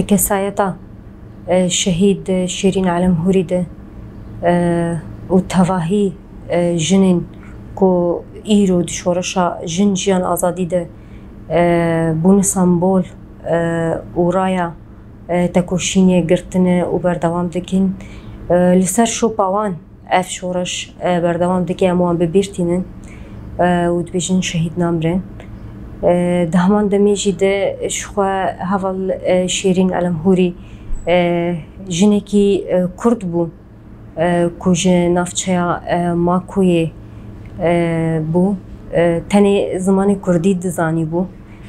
دكسايتا شهيد شيرين علم هوريده وتواهي جنين كو إيرو دشورشا جن جيان آزادي ده بون سامبول ورايا تکوشینی گرتنه و بردوام دکن لسر شو پاوان اف شورش بردوام دکی اموان ببیرتینن و دبیجن شهید نامرن دهمان دمیجی ده شخوا هفال شیرین علم هوری جنکی کرد بو کج نافچه ماکوی بو تنی زمان کردی دزانی بو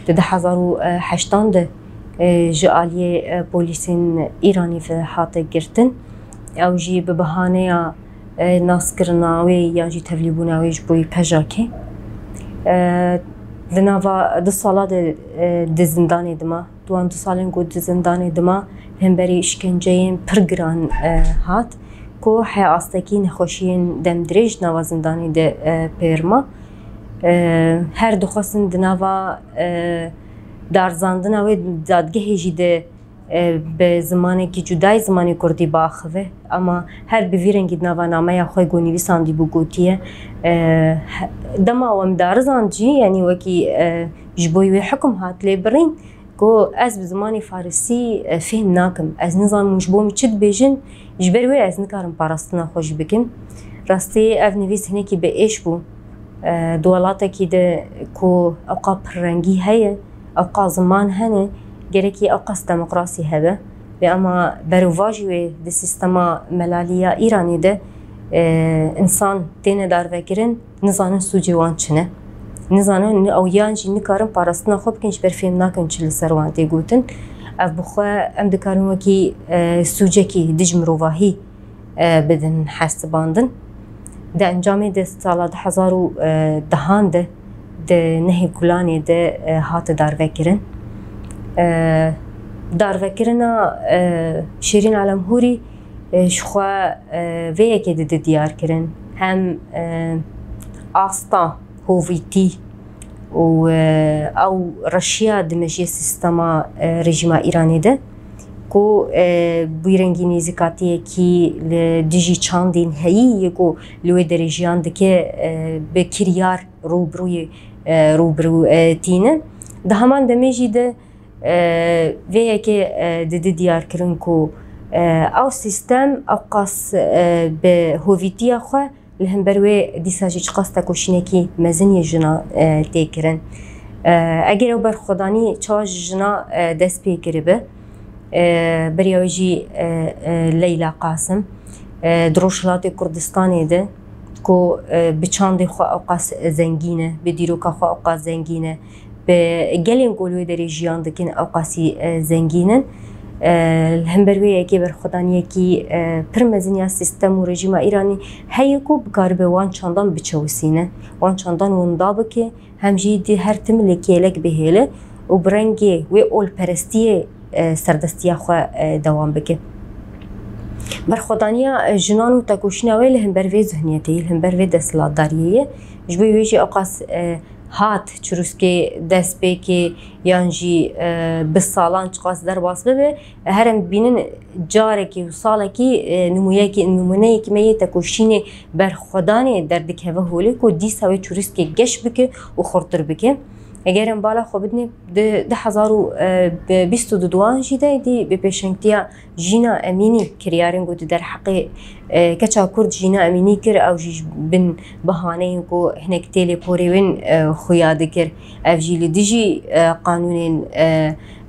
ده 2008 ده جالية بوليسين إيراني في حاطة جرتن أو جي ببهانة ناس كرناوي يعني تفليبوناوي جبوي بجاكي لنافا دو سالة دي زنداني دما دوان دو سالين قد دي زنداني دما هم بري اشكنجين برگران هات كو حي آستاكي نخوشين دم دريج ناوا زنداني دي بيرما هر دو خواستن دناوا دارزاندنا و دادگه جیده به زمانی که جدای زمانی کردی باخوه اما هر بویرنگی نوانامه یا خوی گونی ویساندی بگوتیه دما وم دارزاندجی یعنی وکی جبوی و حکم هات لیبرین کو از بزمانی فارسی فهم ناکم از نظام جبومی چد بیجن جبروی از نکارم پاراستنا خوش بکن راستی اف نویس هنه که به ایش بو دوالاتا که ده کو اوقا پررنگی هیه اوقا زمان هنه گرکی اوقاس دموکراسی هبه و اما بروواجی ده سیستما ملالیه ایرانی ده انسان دینه دار وگرن نزانن سوجی وان چنه نزانن او یانجی نکارن پاراستنا خوب کنش بر فیلم ناکن چلی سروان دی گوتن اف بخواه ام دکارن وکی سوجه کی دجم رواهی بدن حس باندن ده انجامی ده سالا ده هزارو دهان ده نهی کلانی ده هات دار وکرن دار وکرنا شیرین علم هوری شخوا ویه که ده دیار کرن هم آستا هویتی و او رشیا دمجی سیستما رژیم ایرانی ده کو بیرنگی نیزکاتیه کی دیجی چاندین هایی کو لوی درجیان دکه به کریار روبرو تینه ده همان دمیجی ده ویه که ده دیار کرن کو او سیستم او قاس به هویتی خواه لهم بروی دیساجی چقاس تکوشینه کی مزنی جنا تیکرن اگر او برخودانی چاج جنا دست پی کربه بريوجي ليلى قاسم دروشلاتي كردستاني ده كو بچاندي خو اوقاس زنگينه بديروكا خو اوقاس زنگينه بگلين قولوي دري جيان دكين اوقاسي زنگينن الهمبروي كي برخدانيه كي پرمزنيا سيستم و رژيم ايراني هيكو بقاربه وان چاندان بچوسينه وان چاندان وندابكه همجي دي هر تملكي لك بهله و برنگي و اول پرستيه سردستیا خو دوام بکه برخودانیا جنان و تکوشنا ویل هم بروی ذهنیتی هم بروی دستلاداریه جبوی ویجی اوقاس هات چروسکی دست بکی یانجی بسالان چقاس در باس ببه هرم بینن جارکی و سالکی نمونه کی می تکوشینی برخودانی دردک هوا هولی کو دیس هوا چروسکی گش بکه و خورتر بکه اگرم بالا خو بدنی ده 2022 جیده دی به پیشنگتیا جینا امینی کریارن گوت در حقی کچا کرد جینا امینی کر او جیج بن بهانه کو هنک تیلی پوریون خویاد کر او جیل دیجی قانون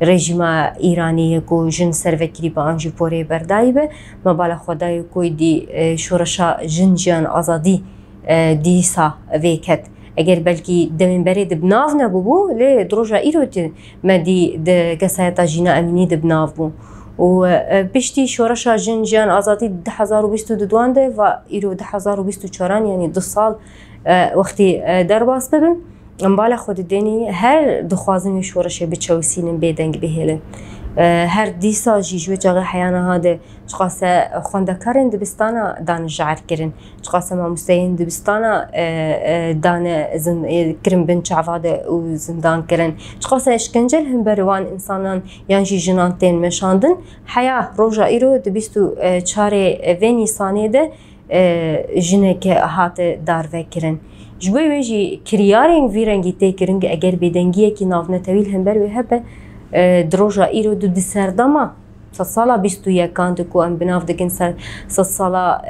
رژیم ایرانی کو جن سروکری با انجی پوری بردایی به ما بالا خدای کوی دی شورشا جن جان آزادی دیسا ویکت اگر بلکی دمین بری دبناف نبودو لی دروجا ایروتی مدی د کسایتا جینا امینی دبناف بو و پشتی شورشا جن جان آزادی 2022 ده و ایرو 2024 یعنی 2 سال وقتی در باس ببن امبالا خود دینی هر دخوازن شورش بچوسینن بدنگ بهله هر دیسا جی جوی جاغ حیانا هاده چقاسه خوندکارن دبستانا دان جعر کرن چقاسه ما مستین دبستانا دان کرن بن چعواده و زندان کرن چقاسه اشکنجل هم بروان انسانان یان جی جنان تین مشاندن حیا روژا ایرو دبستو چاره و نیسانه ده جنک هات دار وکرن جبوی ویجی کریارین ویرنگی تکرن که اگر بدنگیه کی ناو نتویل هم بروی هبه دروجا ایرو دو سردما سالا 21 کو ام بناف دکن سالا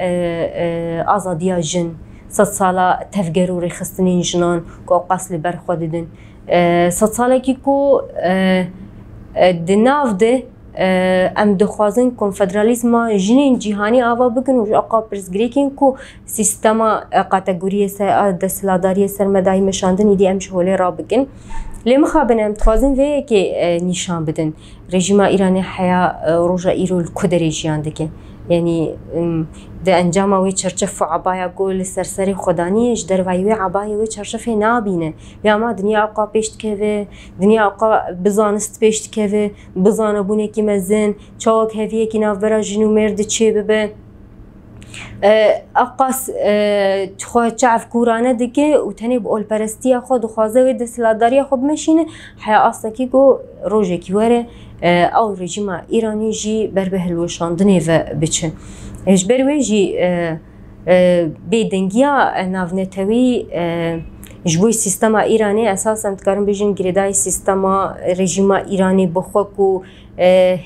آزادیا جن سالا تفگر و رخصتنین جنان کو قصل بر خوددن سالا کی کو دناف ده ام دخوازن کنفدرالیسم جنین جهانی آوا بکن و آقا پرسگریکین کو سیستما کاتگوری سر دستلاداری سرمدای مشاندن ایدی ام شغله را بکن لما خابنم تخوازن وی که نشان بدن رژیم ایرانی حیا روجا ایرو الکدری جیان دکه یعنی ده انجام وی چرچف عبایا گول سرسری خدانیش در وی عبایا وی چرچف نابینه یا ما دنیا آقا پیشت که دنیا آقا بزانست پیشت که بزانبونه کی مزن چاک هفیه کی ناف برا جنو مرد چه ببه اقاس خو چعف کورانه دیگه و تنی با اول پرستی خود خوازه و دستلاداری خود مشینه حیا اصلا کی گو روزی کی وره او رژیم ایرانی جی بر به هلوشاندنی و بچه اش بروی جی بدنگیا ناونتوی جبوی سیستم ایرانی اساساً تکارم بیشتر گردای سیستم رژیم ایرانی بخوکو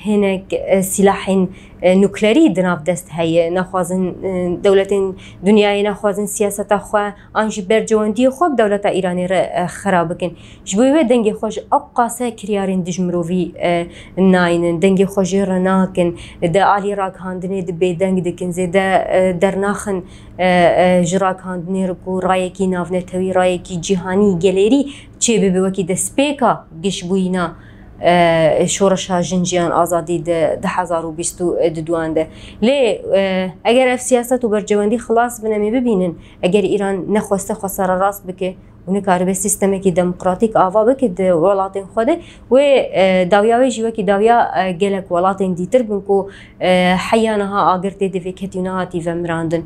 هنگ سلاح نوکلری دناف دست هیه نخوازن دولت دنیای نخوازن سیاست خو آنچه برجواندی خوب دولت ایرانی را خراب کن جبوی و دنگ خوش اقاسه کریارین دجمروی ناین دنگ خوش رناکن ده عالی راک هندنی ده بدنگ دکن زده در ناخن جراک هندنی رکو رای کی ناف نتوی رای کی جهانی گلری چه به وکی دسپیکا گشبوینا شورش ها جنجیان آزادی ده 2022 ده لی اگر اف سیاست و برجواندی خلاص بنمی ببینن اگر ایران نخواسته خسر راست بکه و نکاره به سیستمی که دموکراتیک آوا بکه ده ولاتین خوده و داویاوی جیوه که داویا گلک ولاتین دیتر بنکو حیانها آگرته ده فکتیونها تیوه مراندن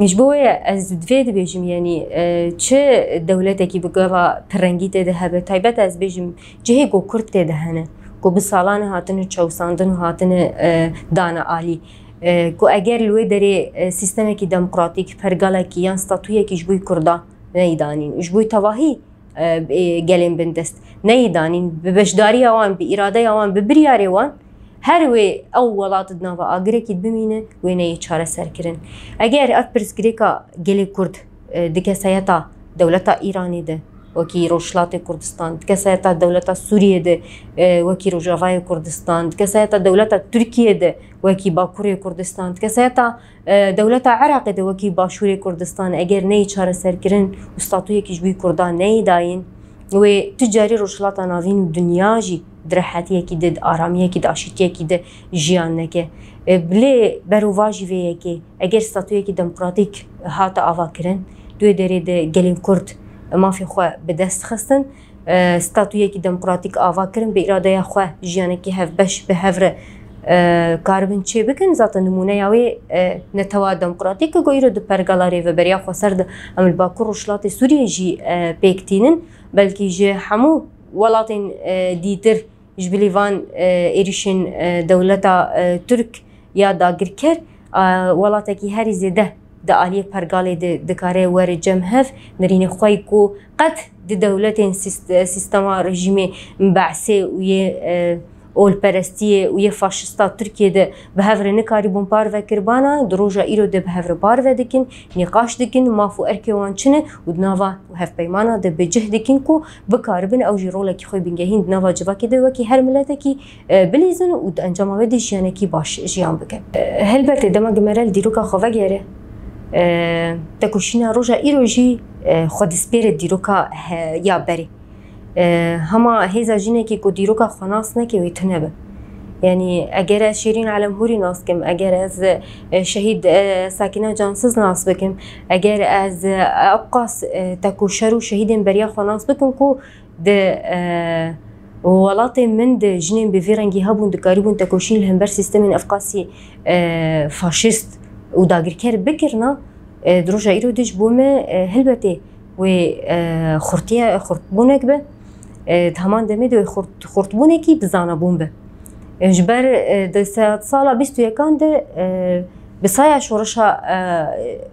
مجبوره از دوید بیشم یعنی چه دولتی که بگاه پرنگی تده هبه تایبت از بیشم جهه گو کرد تده هنه گو بسالان هاتن چوساندن هاتن دانا عالی گو اگر لوی داره سیستمی که دموکراتیک پرگاله که یان ستاتویه که جبوی کرده نیدانین جبوی تواهی گلیم بندست نیدانین ببشداری آوان به اراده آوان به بریاری آوان هر وی او ولات دنوا آگره کید بمینه و نه چاره سر کرن اگر ات پرسکریکا گلی کرد دکه سیاتا دولت ایرانی ده وکی روشلات کردستان دکه سیاتا دولت سوریه ده وکی روجاوای کردستان دکه سیاتا دولت ترکیه ده وکی باکوری کردستان دکه سیاتا دولت عراق ده وکی باشوری کردستان اگر نه چاره سر کرن استاتوی کیجبی کردان نه داین و تجاری روشلات ناوین دنیا جی درحتیه کی دد آرامیه کی داشتیه کی د جیان نکه بله برواجی ویه کی اگر ستاتویه کی دموکراتیک هات آوا کرن دوی داره ده گلین کرد مافی خو به دست خستن ستاتویه کی دموکراتیک آوا کرن به اراده خو جیان کی هف بش به هفره کاربن چه بکن ذات نمونه یاوی نتوا دموکراتیک گویرو د پرگالاری و بریا خو سر د عمل باکور روشلات سوریه جی پیکتینن بلکه جه همو ولاتین دیتر جبلیوان ایریشن دولتا ترک یا داگر کر ولاتا کی هری زده د عالی پرگالی د کاره ور جمهف نرین خوای کو قط د دولتین سیستم رژیم بعثه و اول پرستی و یه فاشستا ترکیه ده به هفر نکاری بمپار و کربانا دروجا ایرو ده به هفر بار و دکن نقاش دکن مافو ارکیوان چنه و دناوا و هف پیمانا ده به جه دکن کو بکاربن او جیرولا کی خوی بنگهین دناوا جوا که ده وکی هر ملت کی بلیزن و انجام و دیشیانه کی باش جیان بکن هلبته دما گمرل دیروکا خواه گیره تکوشینا روجا ایرو جی خود سپیر دیروکا یا بری هما هیزا جینه که کدیرو که خناس نکوی تنبه یعنی اگر از شیرین علمهوری ناس کم اگر از شهید ساکنه جانسز ناس بکم اگر از اقاس تکوشر و شهید بریا خناس بکم کو ده وڵاتێ من ژنێن بێ ڤێرەنگی هەبوون دکاری بوون تەکۆشین لە هەمبەر سیستەمên ئەفقاسی فاشیست و داگیرکەر بکردنا درۆژە ئیرۆ دژ بۆ me هەلبەتێ wê xurtbûnek be heman demê de wê xurtbûnekî bi zanebûn be ji ber di sala 21 de bi saya şoreşa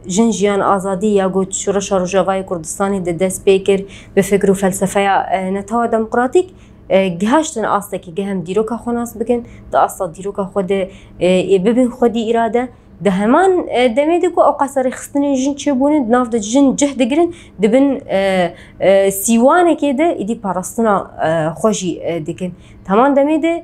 jin jiyan azadî ya got şoreşa Rojavayê Kurdistanê de dest pê kir bi fikr û felsefeya netawa demokratîk gihaştin astekî gehem dîroka xwe nas bikin di asta dîroka xwe de bibin xwedî îrade di heman demê de ku ew qeserexistinên jin çêbûnin nav de jin cih digirin dibin sîwanekê de êdî parastina xwe jî dikin heman demê de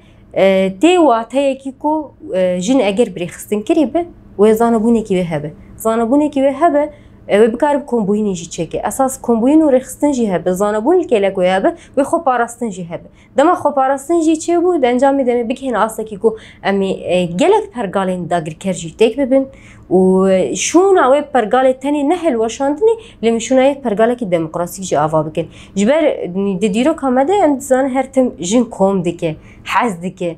tê wateyekî ku jin eger birêxistin kirî be wê zanebûnekî wê hebe zanebûnekî wê hebe wê bikare bi kombûyînê jî çêke esas kombûyîn û rêxistin jî hebe zanebûn li kêlek wê hebe wê xweparastin jî hebe dema xweparastin jî çêbû di encamê demê bigihîne astekî ku em ê gelek pergalên dagirker jî têk bibin û şûna wê pergalê tenê ne hilweşandinê lê min şûna yek pergalekî demokrasîk jî ava bikin ji ber di dîroka me de em dizanin her tim jin kom dike hez dike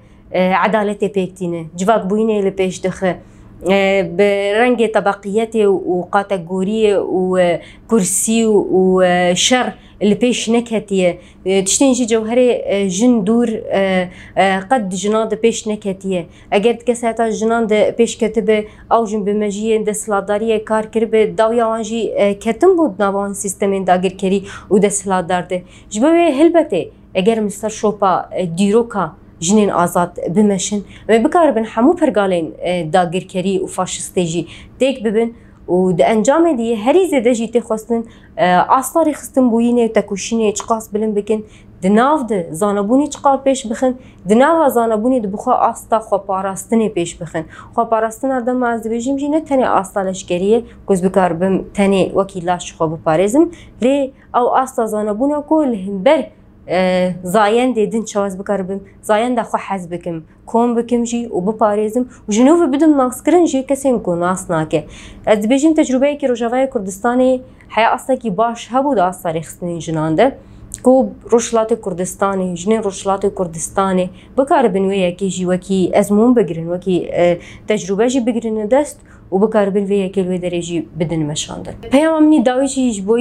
edaletê pêktîne civakbûyînê li pêş dixe bi rengê tebaqiyetê û qategoriyê û kursî û şer li pêş neketiye tiştên jî cewherê jin dûr qet di jinan de pêş neketiye eger di kes heta jinan de pêş ketibe ew jin bi mejiyên desthilatdariyê kar kiribe dawya wan jî ketin bû nava sîstemên dagirkerî û desthilatdar de ji bo wê hilbetê eger min ser şopa dîroka jinên azad bimeşin ve bikaribin hemû pergalên dagirkerî û faşistê jî têk bibin û di encamê dî herî zêde jî tê xwestin asla rêxistinbûyînê tekoşînê çiqas bilin bikin di nav de zanebûnê çiqas pêş bixin di nava zanebûnê de bixwe asta xweparastinê pêş bixin xweparastina dema ez dibêjim jî ne tenê asta leşkerî ku ez bikaribim tenê wekî laş xwe biparêzim lê ew asta zanebûna ku li hember zayên dê din çawa ez bikaribim zayên de xwe hez bikim kom bikim jî û biparêzim û ji nû bidim naskirin jî kesên ku nas nake ez dibêjim tecrübeyekî Rojavayê Kurdistanê heya astekî baş hebû di asta rêxistinên jinan de ku Rojhilatê Kurdistanê jinên Rojhilatê Kurdistanê bikaribin wê yekê jî wekî ezmûn bigirin wekî tecrübe jî bigirin dest û bikaribin vê yekê wê derê jî bidin meşandin peyama minî dawî jî ji bo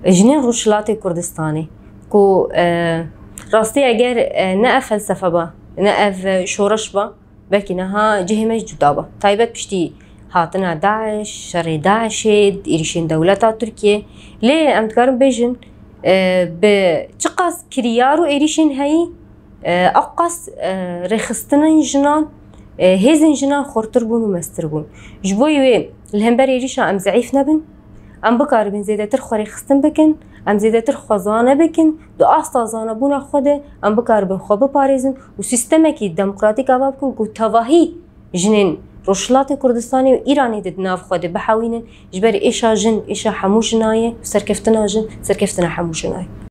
jinên Rojhilatê Kurdistanê ku rastî eger ne ev felsefe ba ne ev şoreş ba belkî niha cihê me jî cuda ba taybet piştî hatina Daeş şerê Daeşê êrişên dewleta Tirkiye lê em dikarin bêjin bi çi qas kiriyar û êrişên heyî ew qas rêxistinên jinan hêzên jinan xortir bûn û mestir bûn ji bo wê li hember êrişa em zeîf nebin em bikaribin zêdetir xwe rêxistin bikin em zêdetir xwe zane bikin di asta zanebûna xwe de em bikaribin xwe biparêzin û sîstemekî demokratîk ava bikin ku tevahî jinên Rojhilatê Kurdistanê û Îranê de di nav xwe de bihewînin ji ber êşa jin êşa hemû jinaye û serkeftina jin serkeftina hemû jinayê